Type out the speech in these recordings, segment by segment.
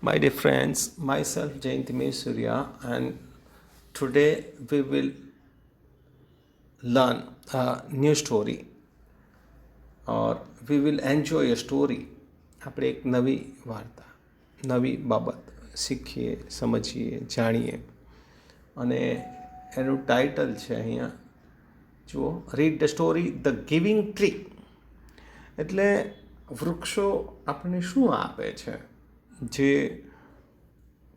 My dear friends, myself Jayanti Surya, and today we will learn a new story or we will enjoy a story. આપણે એક નવી વાર્તા, નવી બાબત શીખીએ, સમજીએ, જાણીએ. અને એનું ટાઇટલ છે અહીંયા જુઓ, read the story the giving tree. એટલે વૃક્ષો આપણને શું આપે છે? જે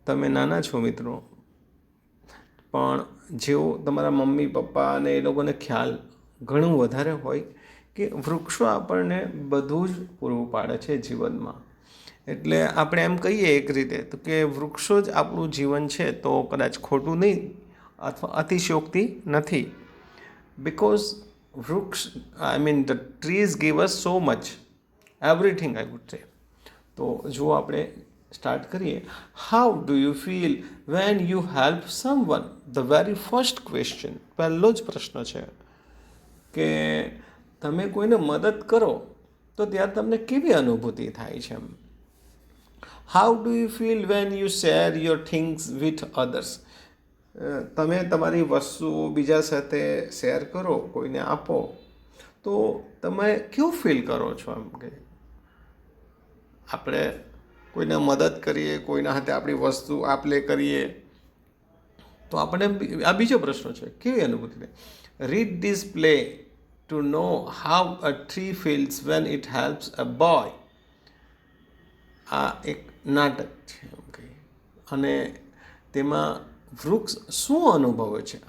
તમે નાના છો મિત્રો, પણ જેઓ તમારા મમ્મી પપ્પા અને એ લોકોને ખ્યાલ ઘણું વધારે હોય કે વૃક્ષો આપણને બધું જ પૂરું પાડે છે જીવનમાં. એટલે આપણે એમ કહીએ એક રીતે તો કે વૃક્ષો જ આપણું જીવન છે, તો કદાચ ખોટું નહીં અથવા અતિશયોક્તિ નથી. બિકોઝ વૃક્ષ the trees give us so much, everything I would say. તો જો આપણે સ્ટાર્ટ કરીએ. How do you feel when you help someone? The very first question, પહેલો જ પ્રશ્ન છે કે તમે કોઈને મદદ કરો તો ત્યારે તમને કેવી અનુભૂતિ થાય છે? How do you feel when you share your things with others? તમે તમારી વસ્તુઓ બીજા સાથે શેર કરો, કોઈને આપો તો તમે કેવું ફીલ કરો છો? એમ કે આપણે કોઈને મદદ કરીએ, કોઈના હાથે આપણી વસ્તુ આપ લે કરીએ તો આપણે આ બીજો પ્રશ્ન છે, કેવી અનુભૂતિ થાય? Read this play to know how a tree feels when it helps a boy. આ એક નાટક છે, ઓકે. અને તેમાં વૃક્ષ શું અનુભવે છે?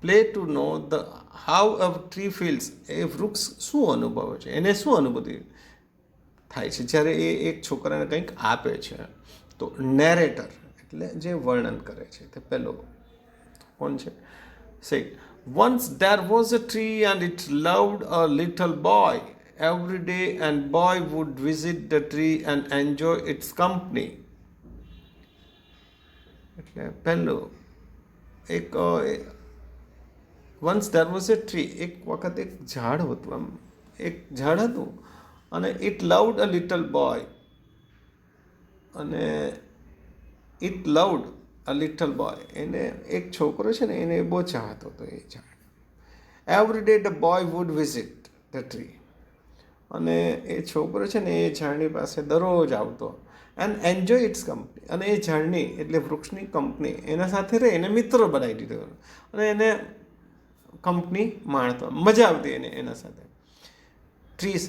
Play to know the how a tree feels. એ વૃક્ષ શું અનુભવે છે, એને શું અનુભૂતિ થાય છે જ્યારે એ એક છોકરાને કંઈક આપે છે? તો નેરેટર એટલે જે વર્ણન કરે છે તે પહેલો કોણ છે? Say once there was a tree and it loved a little boy. Every day and boy would visit the tree and enjoy its company. એટલે પહેલું એક once there was a tree, એક વખત એક ઝાડ હતું, આમ એક ઝાડ હતું અને it loved a little boy. અને it loved a little boy, એને એક છોકરો છે ને એને બહુ ચાહતો હતો એ ઝાડ. Every day the boy would visit the tree. અને એ છોકરો છે ને એ ઝાડની પાસે દરરોજ આવતો એન્ડ એન્જોય ઇટ્સ કંપની. અને એ ઝાડની એટલે વૃક્ષની કંપની એના સાથે રહે, એને મિત્ર બનાવી દીધો અને એને કંપની માણતો, મજા આવતી એને એના સાથે. Trees,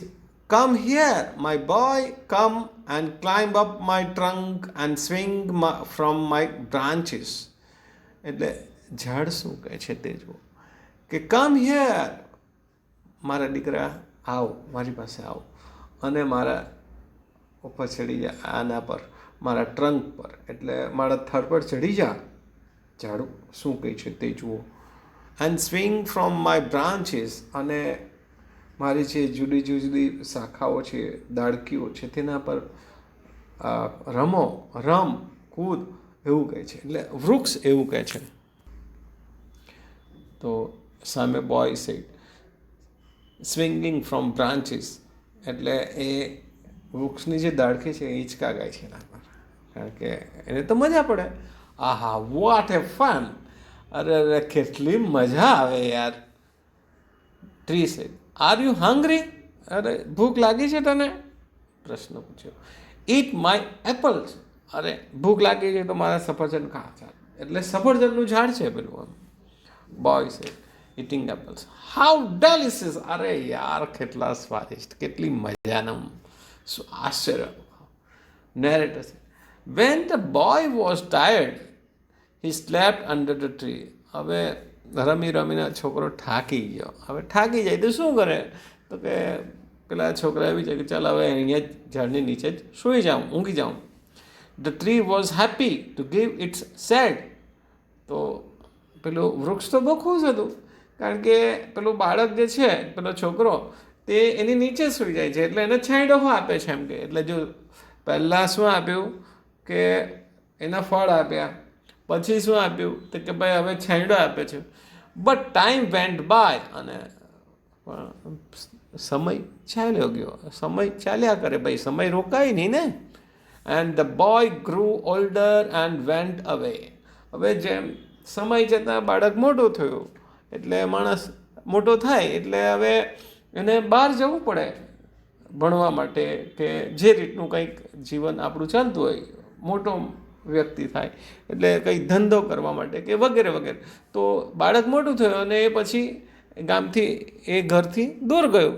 come here my boy, come and climb up my trunk and swing from my branches. એટલે ઝાડ શું કહે છે તે જુઓ કે કમ હિયર, મારા દીકરા આવ, મારી પાસે આવ અને મારા ઉપર ચડી જા, આના પર, મારા ટ્રંક પર એટલે મારા થડ પર ચડી જા. ઝાડુ શું કહે છે તે જુઓ. And swing from my branches, અને મારી જે જુદી જુદી શાખાઓ છે, દાળકીઓ છે, તેના પર રમો, રમ, કૂદ, એવું કહે છે. એટલે વૃક્ષ એવું કહે છે. તો સામે boy said swinging from branches, એટલે એ વૃક્ષની જે દાળખી છે એ હિંચકા ગાય છે એના પર, કારણ કે એને તો મજા પડે. આહા, વોટ એ ફન! અરે અરે, કેટલી મજા આવે યાર. Tree said, are you hungry? અરે ભૂખ લાગી છે તને? પ્રશ્ન પૂછ્યો. Eat my apples. અરે ભૂખ લાગી છે તો મારા સફરજન ખા. એટલે સફરજનનું ઝાડ છે પેલું. આમ boy said eating apples. How delicious! અરે યાર કેટલા સ્વાદિષ્ટ, કેટલી મજાનું, શું આશ્ચર્ય. નેરેટર છે, when the boy was tired he slept under the tree. હવે રમી રમીને છોકરો થાકી ગયો. હવે થાકી જાય તો શું કરે? તો કે પેલા છોકરા એવી છે કે ચાલ હવે અહીંયા જ ઝાડની નીચે જ સૂઈ જાઉં, ઊંઘી જાઉં. The tree was happy to give its said. તો પેલું વૃક્ષ તો બહુ ખુશ હતું, કારણ કે પેલું બાળક જે છે, પેલો છોકરો, તે એની નીચે સૂઈ જાય છે એટલે એને છાંયડો આપે છે. એમ કે એટલે જો પહેલાં શું આપ્યું કે એના ફળ આપ્યા, પછી શું આપ્યું તો કે ભાઈ હવે છાંયડો આપે છે. બટ ટાઈમ વેન્ટ બાય, અને સમય ચાલ્યો ગયો. સમય ચાલ્યા કરે ભાઈ, સમય રોકાય નહીં ને. And the boy ગ્રુ older and vent અવે. હવે જેમ સમય જતાં બાળક મોટું થયું એટલે માણસ મોટો થાય એટલે હવે એને બહાર જવું પડે ભણવા માટે, કે જે રીતનું કંઈક જીવન આપણું ચાલતું હોય, મોટો વ્યક્તિ થાય એટલે કંઈ ધંધો કરવા માટે કે વગેરે વગેરે. તો બાળક મોટું થયું અને એ પછી ગામથી એ ઘરથી દૂર ગયું.